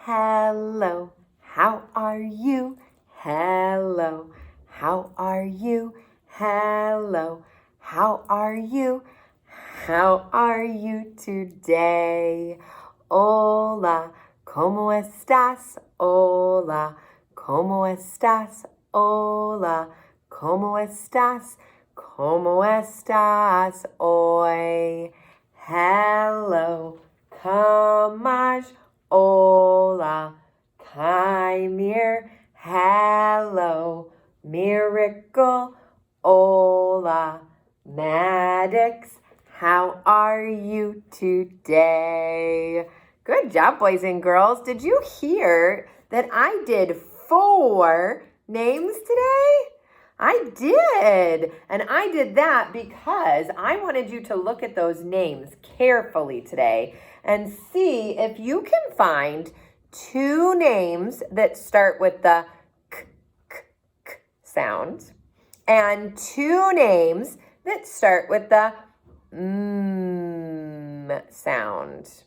Hello, how are you? Hello, how are you? Hello, how are you? How are you today? Hola, ¿cómo estás? Hola, ¿cómo estás? Hola, ¿cómo estás? ¿Cómo estás hoy? Hello, Kamaj. Hola, Kaimir. Hello, Miracle. Hola, Maddox. How are you today? Good job, boys and girls. Did you hear that I did 4 names today? I did. And I did that because I wanted you to look at those names carefully today and see if you can find 2 names that start with the k, k, k sound and 2 names that start with the sound.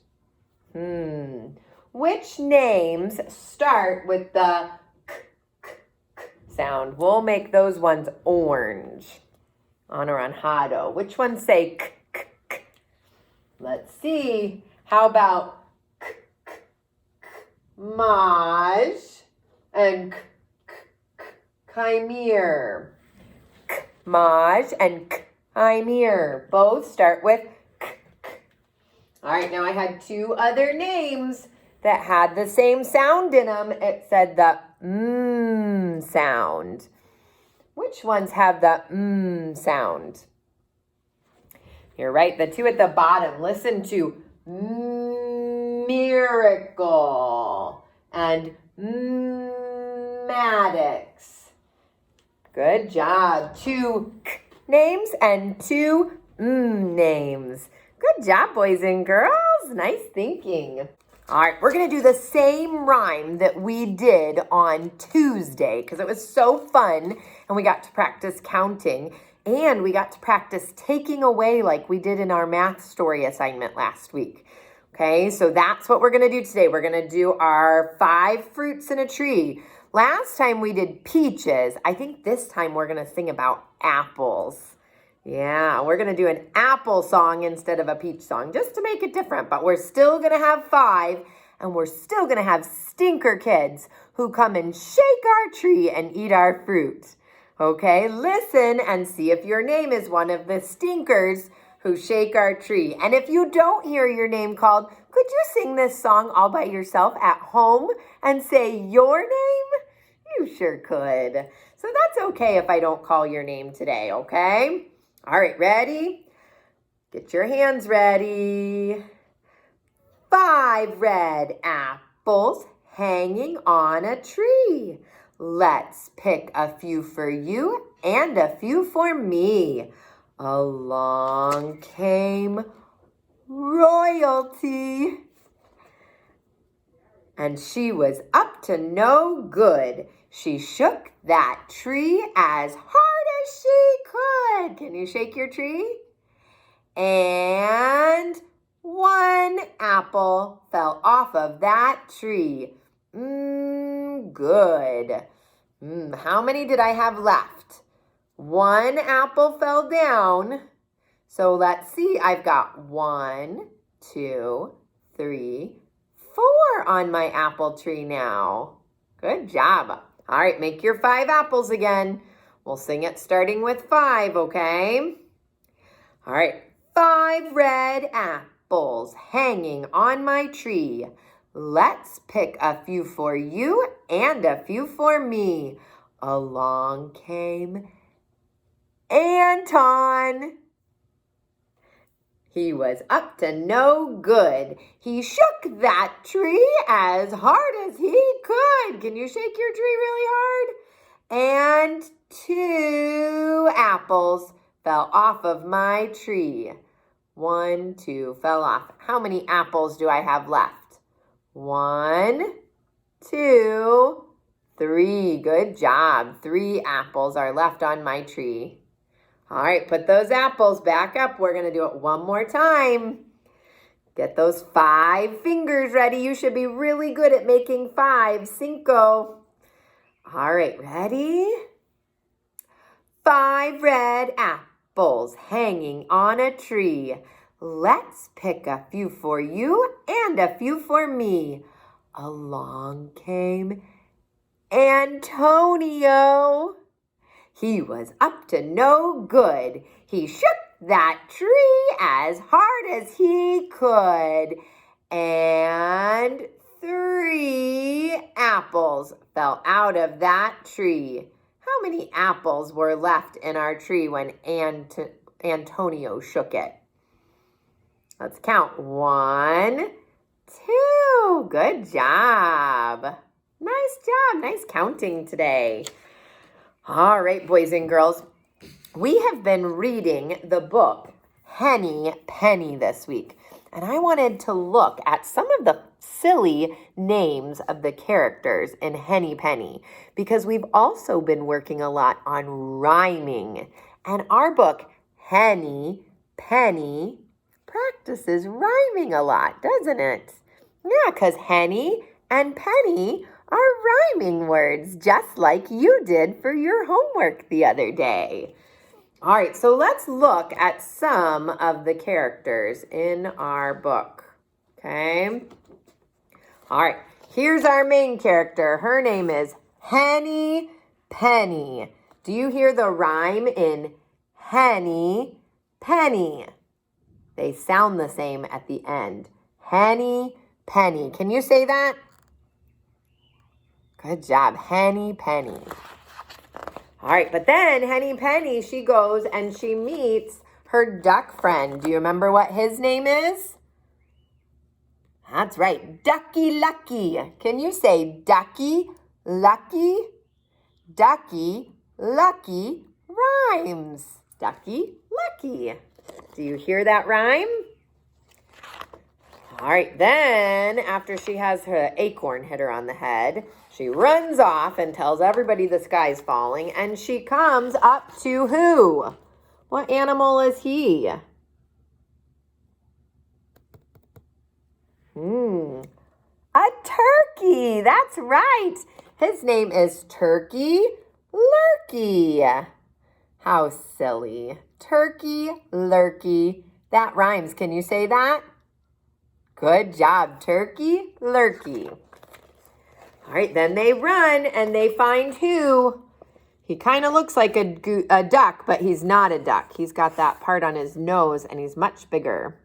Which names start with the k, k, k sound? We'll make those ones orange. Honorado. Which ones say k, k, k? Let's see. How about k, k, k, Maj and k, k, k, Kaimir? K, Maj and k, Kaimir. Both start with k, k. All right, now I had 2 other names that had the same sound in them. It said the sound. Which ones have the sound? You're right, the 2 at the bottom. Listen to Miracle and Maddox. Good job. 2 k names and 2 names. Good job, boys and girls. Nice thinking. All right, we're going to do the same rhyme that we did on Tuesday because it was so fun and we got to practice counting and we got to practice taking away like we did in our math story assignment last week. Okay, so that's what we're going to do today. We're going to do our 5 fruits in a tree. Last time we did peaches. I think this time we're going to sing about apples. Yeah, we're going to do an apple song instead of a peach song just to make it different. But we're still going to have 5 and we're still going to have stinker kids who come and shake our tree and eat our fruit. Okay, listen and see if your name is one of the stinkers who shake our tree. And if you don't hear your name called, could you sing this song all by yourself at home and say your name? You sure could. So that's okay if I don't call your name today, okay? All right, ready? Get your hands ready. 5 red apples hanging on a tree. Let's pick a few for you and a few for me. Along came royalty. And she was up to no good. She shook that tree as hard as she could. Can you shake your tree? And 1 apple fell off of that tree. Good. How many did I have left? 1 apple fell down. So let's see. I've got 1, 2, 3, 4 on my apple tree now. Good job. All right, make your 5 apples again. We'll sing it starting with 5, okay? All right, 5 red apples hanging on my tree. Let's pick a few for you and a few for me. Along came Anton. He was up to no good. He shook that tree as hard as he could. Can you shake your tree really hard? And 2 apples fell off of my tree. 1, 2 fell off. How many apples do I have left? 1, 2, 3. Good job. 3 apples are left on my tree. All right, put those apples back up. We're going to do it one more time. Get those 5 fingers ready. You should be really good at making 5. 5. All right, ready? 5 red apples hanging on a tree. Let's pick a few for you and a few for me. Along came Antonio. He was up to no good. He shook that tree as hard as he could. And 3 apples fell out of that tree. How many apples were left in our tree when Antonio shook it? Let's count. 1, 2. Good job. Nice job. Nice counting today. All right, boys and girls. We have been reading the book Henny Penny this week. And I wanted to look at some of the silly names of the characters in Henny Penny because we've also been working a lot on rhyming. And our book, Henny Penny, practices rhyming a lot, doesn't it? Yeah, because Henny and Penny are rhyming words, just like you did for your homework the other day. All right, so let's look at some of the characters in our book, okay? All right, here's our main character. Her name is Henny Penny. Do you hear the rhyme in Henny Penny? They sound the same at the end. Henny Penny. Can you say that? Good job, Henny Penny. All right, but then Henny Penny, she goes and she meets her duck friend. Do you remember what his name is? That's right, Ducky Lucky. Can you say Ducky Lucky? Ducky Lucky rhymes. Ducky Lucky. Do you hear that rhyme? All right, then after she has her acorn hit her on the head, she runs off and tells everybody the sky's falling, and she comes up to who? What animal is he? A turkey. That's right. His name is Turkey Lurkey. How silly. Turkey Lurkey. That rhymes. Can you say that? Good job, Turkey Lurkey. All right, then they run and they find who? He kind of looks like a duck, but he's not a duck. He's got that part on his nose and he's much bigger.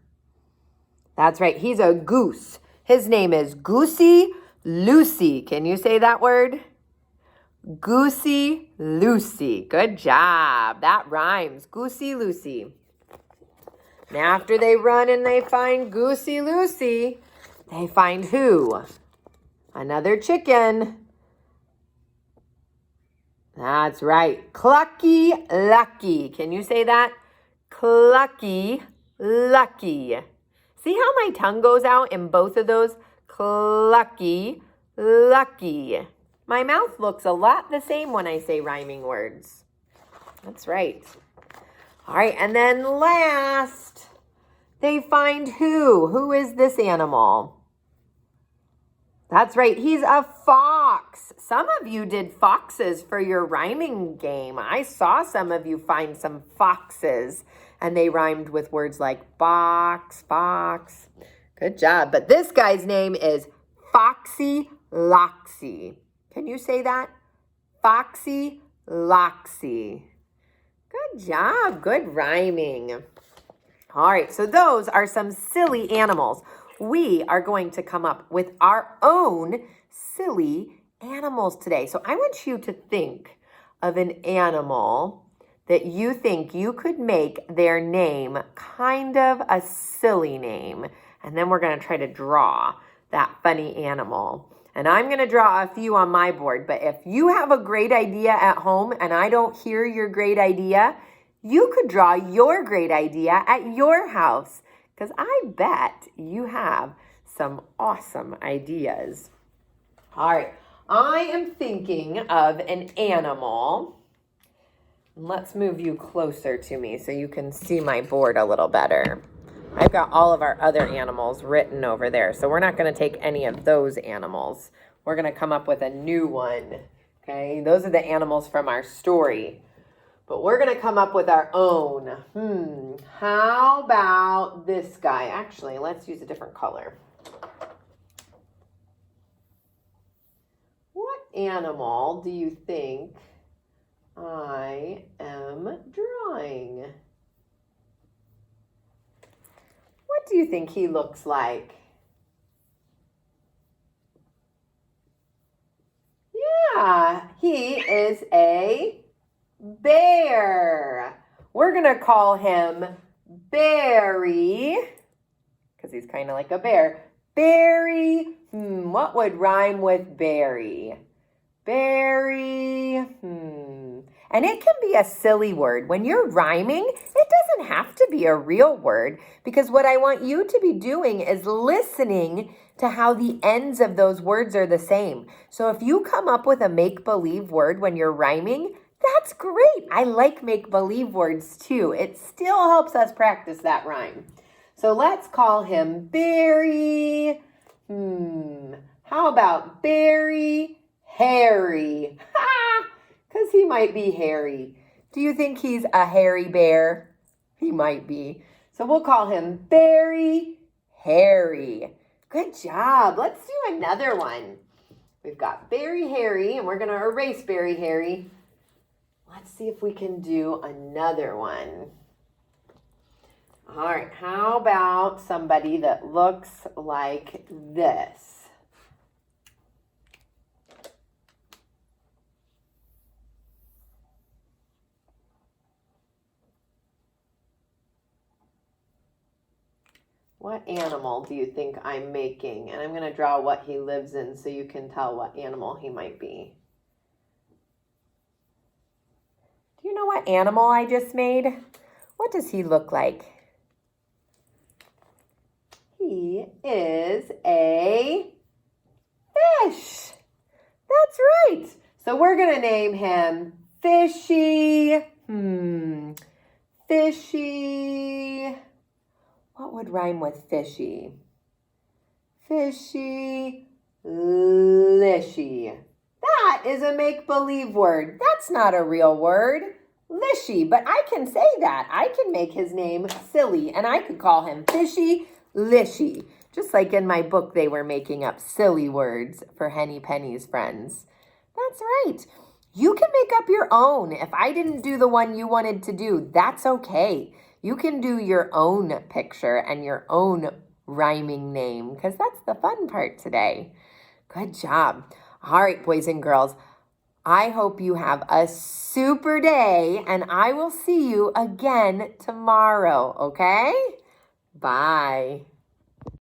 That's right, he's a goose. His name is Goosey Lucy. Can you say that word? Goosey Lucy. Good job. That rhymes. Goosey Lucy. Now after they run and they find Goosey Lucy, they find who? Another chicken. That's right. Clucky Lucky. Can you say that? Clucky Lucky. See how my tongue goes out in both of those? Clucky Lucky. My mouth looks a lot the same when I say rhyming words. That's right. All right, and then last, they find who? Who is this animal? That's right, he's a fox. Some of you did foxes for your rhyming game. I saw some of you find some foxes, and they rhymed with words like box, fox. Good job. But this guy's name is Foxy Loxy. Can you say that? Foxy Loxy. Good job. Good rhyming. All right, so those are some silly animals. We are going to come up with our own silly animals today. So I want you to think of an animal that you think you could make their name kind of a silly name. And then we're going to try to draw that funny animal. And I'm going to draw a few on my board. But if you have a great idea at home and I don't hear your great idea, you could draw your great idea at your house. Because I bet you have some awesome ideas. All right, I am thinking of an animal. Let's move you closer to me so you can see my board a little better. I've got all of our other animals written over there, so we're not going to take any of those animals. We're going to come up with a new one, okay? Those are the animals from our story, but we're going to come up with our own. How about this guy? Actually, let's use a different color. What animal do you think I am drawing? What do you think he looks like? Yeah, he is a bear. We're going to call him Barry, because he's kind of like a bear. Barry, what would rhyme with berry? Berry, And it can be a silly word. When you're rhyming, it doesn't have to be a real word, because what I want you to be doing is listening to how the ends of those words are the same. So if you come up with a make-believe word when you're rhyming, that's great. I like make-believe words too. It still helps us practice that rhyme. So let's call him Barry. How about Barry Harry? Ha! Because he might be hairy. Do you think he's a hairy bear? He might be. So we'll call him Barry Harry. Good job. Let's do another one. We've got Barry Harry, and we're going to erase Barry Harry. Let's see if we can do another one. All right, how about somebody that looks like this? What animal do you think I'm making? And I'm going to draw what he lives in so you can tell what animal he might be. Do you know what animal I just made? What does he look like? He is a fish. That's right. So we're going to name him Fishy. Fishy. What would rhyme with fishy? Fishy, lishy. That is a make-believe word. That's not a real word. Lishy, but I can say that. I can make his name silly, and I could call him Fishy Lishy. Just like in my book, they were making up silly words for Henny Penny's friends. That's right. You can make up your own. If I didn't do the one you wanted to do, that's okay. You can do your own picture and your own rhyming name, because that's the fun part today. Good job. All right, boys and girls, I hope you have a super day, and I will see you again tomorrow, okay? Bye.